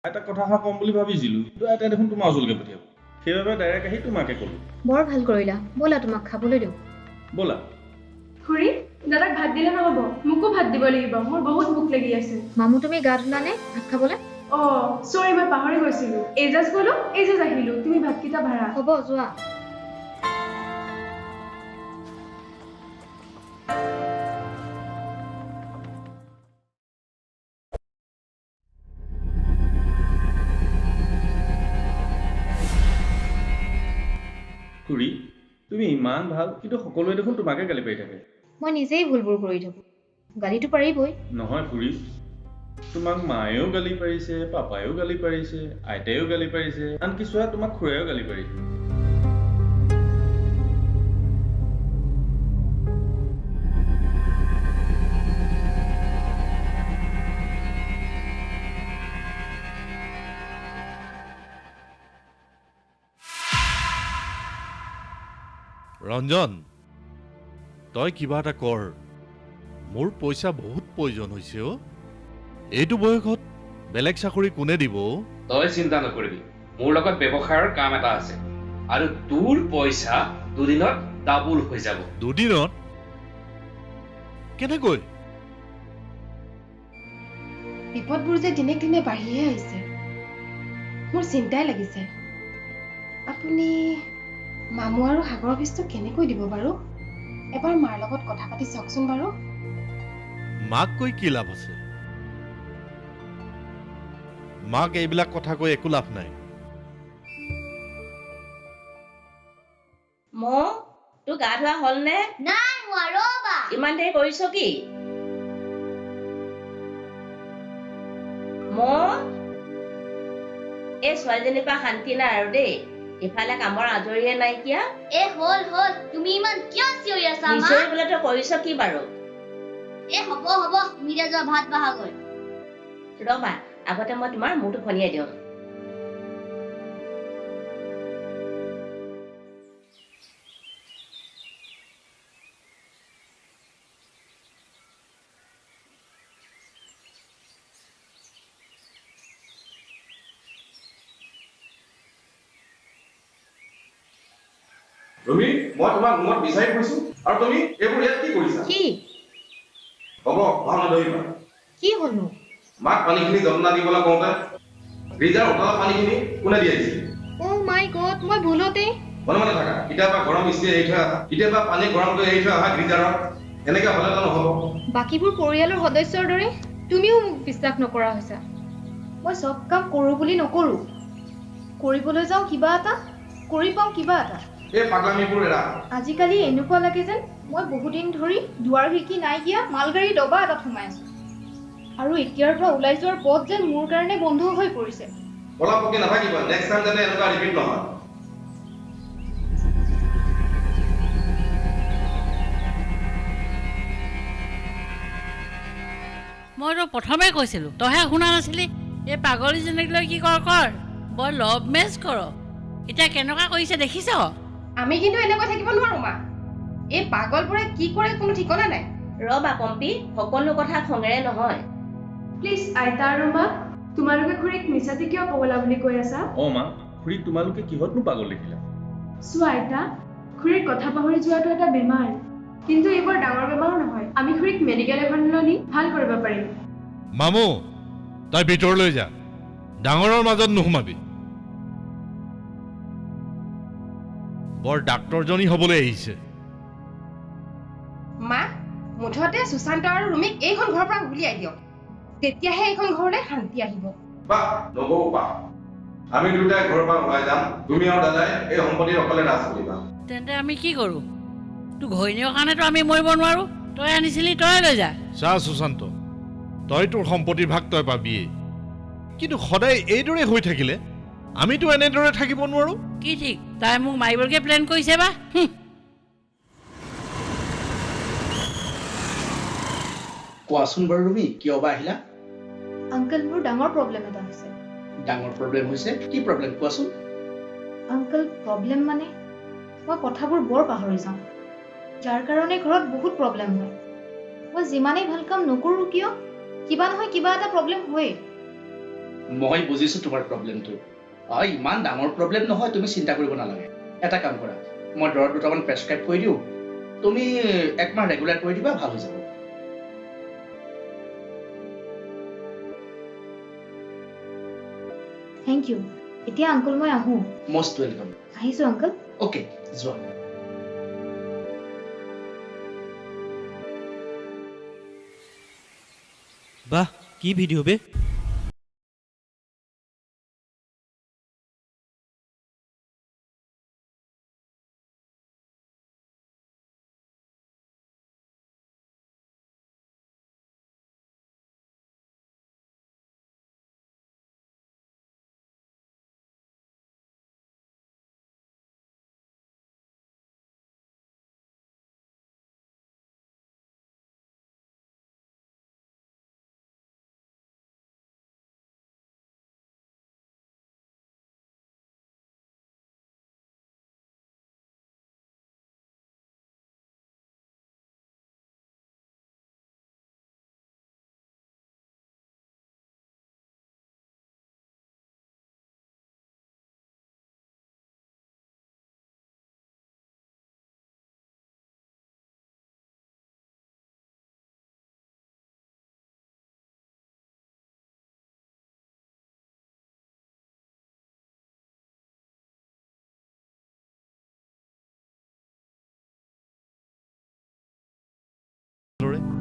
এটা কথা কম বুলি ভাবিছিলো কিন্তু এটা দেখোন তোমাৰ ওচৰলৈকে পঠিয়াব সেইবাবে ডাইৰেক্ট আহি তোমাকে ক'লো বৰ ভাল কৰিলা ব'লা তোমাক খাবলৈ দিওঁ ব'লা খুৰী দাদাক ভাত দিলে নহ'ব মোকো ভাত দিব লাগিব মোৰ বহুত ভোক লাগি আছে মামু তুমি গা ধুলা নে ভাত খাবলৈ সৰি মই পাহৰি গৈছিলো এজাজ গ'লো এজাজ আহিলো তুমি ভাতকেইটা ভাড়া হ'ব যোৱা খুৰী তুমি ইমান ভাল কিন্তু সকলোৱে দেখোন তোমাকে গালি পাৰি থাকে মই নিজেই ভুলবোৰ কৰি থাকো গালিটো পাৰিবই নহয় খুৰী তোমাক মায়েও গালি পাৰিছে পাপায়েও গালি পাৰিছে আইতায়েও গালি পাৰিছে আনকি চোৱা তোমাক খুৰায়েও গালি পাৰিছে ৰঞ্জন তই কিবা এটা কৰ মোৰ পইচা বহুত প্ৰয়োজন হৈছে এইটো বয়সত বেলেগ চাকৰি কোনে দিব তই চিন্তা নকৰিবি মোৰ লগত ব্যৱসায়ৰ কাম এটা আছে আৰু তোৰ পইচা দুদিনত ডাবল হৈ যাব দুদিনত কেনেকৈ বিপদবোৰ যে দিনে দিনে বাঢ়িহে আহিছে মোৰ চিন্তাই লাগিছে আপুনি মামু আৰু সাগৰ অফিচটো কেনেকৈ দিব বাৰু এবাৰ মাৰ লগত কথা পাতি চাওকচোন বাৰু মাক কৈ কি লাভ আছে মাক এইবিলাক কথা কৈ একো লাভ নাই মো তোৰ গা ধোৱা হ'ল নে নাই হোৱা ৰবা ইমান দেৰি কৰিছ কি মো এই ছোৱালীজনীৰ পৰা শান্তি নাই আৰু দেই ইফালে কামৰ আজৰিয়ে নাইকিয়া এ হ'ল হ'ল তুমি ইমান কিয় চিঞৰি আছা মা নিশ্চয় বোলে তই কৰিছ কি বাৰু এ হ'ব হ'ব তুমি যা যোৱা ভাত বাহাগৈ ৰবা আগতে মই তোমাৰ মূৰটো ফনিয়াই দিওঁ ৰবি মই তোমাক ৰুমত বিচাৰি ফুৰিছো আৰু তুমি এইবোৰ ইয়াত কি কৰিছা কি হ'ব ভাওনা ধৰিবা কি হ'লনো মাক পানীখিনি যত্ন দিবলৈ কওঁতে ফ্ৰিজাৰ উতলা পানীখিনি কোনে দি আহিছে মাই গড মই ভুলতে মনে মনে থাকা কেতিয়াবা গৰম ইস্ত্ৰি এৰি থৈ আহা কেতিয়াবা পানী গৰম কৰি এৰি থৈ আহা ফ্ৰিজাৰত এনেকৈ হ'লেতো নহ'ব বাকীবোৰ পৰিয়ালৰ সদস্যৰ দৰে তুমিও মোক বিশ্বাস নকৰা হৈছা মই চব কাম কৰোঁ বুলি নকৰোঁ কৰিবলৈ যাওঁ কিবা এটা কৰি পাওঁ কিবা এটা এই পাগলামিবোৰ এৰা আজিকালি এনেকুৱা লাগে যেন মই বহুদিন ধৰি দুৱাৰ খিৰিকী নাইকিয়া মালগাড়ী ডবা এটাত সোমাই আছো আৰু এতিয়াৰ পৰা ওলাই যোৱাৰ পথ যেন মোৰ কাৰণে বন্ধ হৈ পৰিছে পলাপকি নাথাকিবা নেক্সট টাইম যাতে এনেকুৱা ৰিপিট নহয় মইতো প্ৰথমে কৈছিলোঁ তইহে শুনা নাছিলি এই পাগলীজনীক লৈ কি কৰ বৰ লভ মেচ কৰ এতিয়া কেনেকুৱা কৰিছে দেখিছ আমি কিন্তু এনেকৈ থাকিব নোৱাৰো মা এই পাগলবোৰে কি কৰে কোনো ঠিকনা নাই ৰবা কম্পি সকলো কথা খঙেৰে নহয় প্লিজ আইতা আৰু মা তোমালোকে খুৰীক মিছাতে কিয় পগলা বুলি কৈ আছা মা খুৰীক তোমালোকে কিহতনো পাগল দেখিলা চোৱা আইতা খুৰীৰ কথা পাহৰি যোৱাটো এটা বেমাৰ কিন্তু এইবোৰ ডাঙৰ বেমাৰো নহয় আমি খুৰীক মেডিকেল এখনলৈ নি ভাল কৰিব পাৰিম মামু তই ভিতৰলৈ যা ডাঙৰৰ মাজত নোসোমাবি বৰ ডাক্তৰজনী হ'বলৈ আহিছে মা মুঠতে সুশান্ত আৰু ৰুমিক এইখন ঘৰৰ পৰা উলিয়াই দিয়ক তেতিয়াহে এইখন ঘৰলৈ শান্তি আহিব বাহ নবৌ বাহ আমি দুটাই ঘৰৰ পৰা ওলাই যাম তুমি আৰু দাদাই এই সম্পত্তি অকলে ৰাজ কৰিবা তেন্তে আমি কি কৰোঁ তোৰ ঘৈণীয়েকৰ কাৰণেতো আমি মৰিব নোৱাৰোঁ তই আনিছিলি তই লৈ যা চা সুশান্ত তই তোৰ সম্পত্তিৰ ভাগ তই পাবিয়েই কিন্তু সদায় এইদৰে হৈ থাকিলে আমিতো এনেদৰে থাকিব নোৱাৰোঁ কি ঠিক তাই মোক মাৰিবলৈকে প্লেন কৰিছে বা কোৱাচোন বাৰু তুমি কিয় বা আহিলা আংকল মোৰ ডাঙৰ প্ৰব্লেম এটা হৈছে ডাঙৰ প্ৰব্লেম হৈছে কি প্ৰব্লেম কোৱাচোন আংকল প্ৰব্লেম মানে মই কথাবোৰ বৰ পাহৰি যাওঁ যাৰ কাৰণে ঘৰত বহুত প্ৰব্লেম হয় মই যিমানেই ভাল কাম নকৰোঁ কিয় কিবা নহয় কিবা এটা প্ৰব্লেম হয়েই মই বুজিছো তোমাৰ প্ৰব্লেমটো ইমান ডাঙৰ প্ৰব্লেম নহয় তুমি চিন্তা কৰিব নালাগে এটা কাম কৰা মই দৰৱ দুটামান প্ৰেছক্ৰাইব কৰি দিওঁ তুমি একমাহ ৰেগুলাৰ কৰি দিবা ভাল হৈ যাব থেংক ইউ এতিয়া আংকল মই আহোঁ মষ্ট ৱেলকাম আহিছোঁ আংকল অ'কে যোৱা বাহ কি ভিডিঅ' বে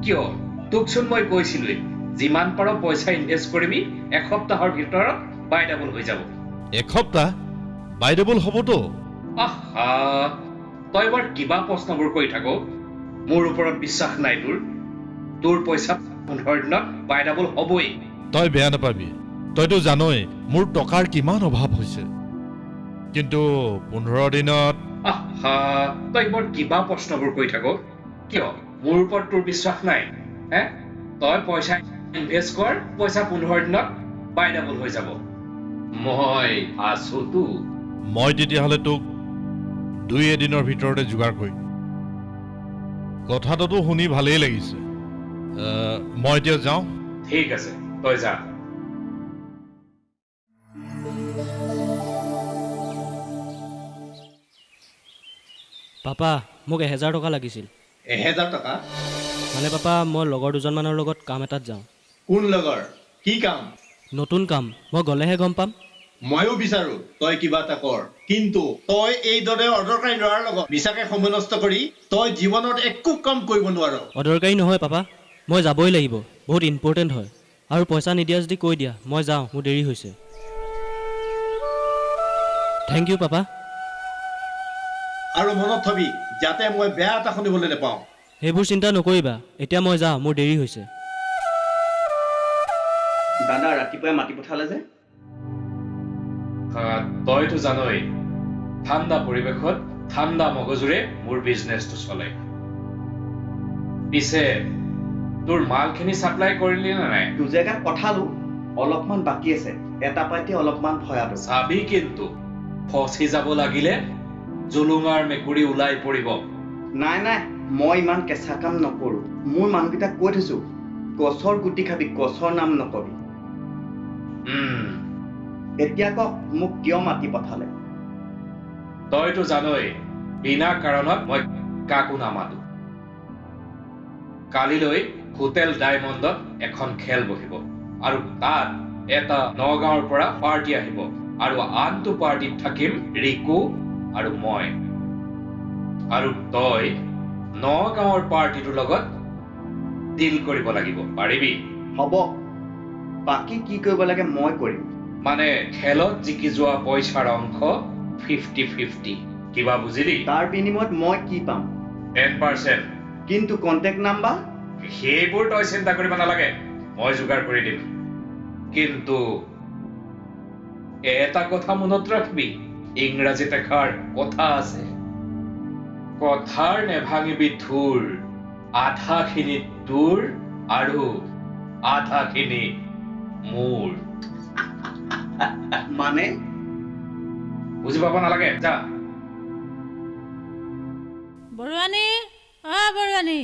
কিয় তোকচোন মই কৈছিলোৱে যিমান পাৰ পইচা ইনভেষ্ট কৰিবি এসপ্তাহৰ ভিতৰত বাই ডাবল হৈ যাব এসপ্তাহ বাই ডাবল হ'বতো আহা তই বৰ কিবা প্ৰশ্নবোৰ কৰি থাক মোৰ ওপৰত বিশ্বাস নাই তোৰ পইচা 15 দিনত বাই ডাবল হ'বই তই বেয়া নাপাবি তইতো জানই মোৰ টকাৰ কিমান অভাৱ হৈছে কিন্তু 15 দিনত আহা তই বৰ কিবা প্ৰশ্নবোৰ কৰি থাক কিয় মোৰ ওপৰত তোৰ বিশ্বাস নাই তই পইচা ইনভেষ্ট কৰ পইচা 15 দিনত বাই ডাবল হৈ যাব মই আছোতো মই তেতিয়াহ'লে তোক 2 দিনৰ ভিতৰতে যোগাৰ কৰিম কথাটোতো শুনি ভালেই লাগিছে মই এতিয়া যাওঁ ঠিক আছে তই যা পাপা মোক 1000 টকা লাগিছিল 1000 টকা মানে পাপা মই লগৰ দুজনমানৰ লগত কাম এটাত যাওঁ কোন লগৰ কি কাম নতুন কাম মই গ'লেহে গম পাম ময়ো বিচাৰো তই কিবা এটা কৰ কিন্তু তই এইদৰে অদৰকাৰী ল'ৰাৰ লগত মিছাকে সময় নষ্ট কৰি তই জীৱনত একো কাম কৰিব নোৱাৰ অদৰকাৰী নহয় পাপা মই যাবই লাগিব বহুত ইম্পৰ্টেণ্ট হয় আৰু পইচা নিদিয়া যদি কৈ দিয়া মই যাওঁ মোৰ দেৰি হৈছে থেংক ইউ পাপা আৰু মনত থবি যাতে মই বেয়া এটা শুনিবলৈ নাপাওঁ সেইবোৰ চিন্তা নকৰিবা এতিয়া মই যাওঁ মোৰ দেৰি হৈছে দাদা ৰাতিপুৱাই মাতি পঠালে যে তইতো জানই ঠাণ্ডা পৰিৱেশত ঠাণ্ডা মগজুৰে মোৰ বিজনেছটো চলে পিছে তোৰ মালখিনি ছাপ্লাই কৰিলি নে নাই দুজেগাত পঠালো অলপমান বাকী আছে এটা পাইতে অলপমান ভয়াব চাবি কিন্তু ফচি যাব লাগিলে জুলুঙাৰ মেকুৰী ওলাই পৰিব নাই নাই মই ইমান কেঁচা কাম নকৰো মোৰ মানুহকেইটাক কৈ থৈছো গছৰ গুটি খাবি গছৰ নাম নকবি এতিয়া কওক মোক কিয় মাতি পঠালে তইতো জানই বিনা কাৰণত মই কাকো নামাতো কালিলৈ হোটেল ডায়মণ্ডত এখন খেল বহিব আৰু তাত এটা নগাঁৱৰ পৰা পাৰ্টি আহিব আৰু আনটো পাৰ্টিত থাকিম ৰিকু আৰু মই আৰু তই নগাঁৱৰ পাৰ্টিটোৰ লগত ডিল কৰিব লাগিব পাৰিবি হ'ব বাকী কি কৰিব লাগে মই কৰিম মানে খেলত জিকি যোৱা পইচাৰ অংশ 50-50 কিবা বুজিলি তাৰ বিনিময়ত মই কি পাম 10% কিন্তু কন্টেক্ট নাম্বাৰ সেইবোৰ তই চিন্তা কৰিব নালাগে মই যোগাৰ কৰি দিম কিন্তু এটা কথা মনত ৰাখবি ইংৰাজীত এষাৰ কথা আছে কথাৰ নেভাঙিবি থুৰ আধাখিনি তোৰ আৰু আধাখিনি মোৰ মানে বুজি পাব নালাগে যা বৰুৱানী বৰুৱানী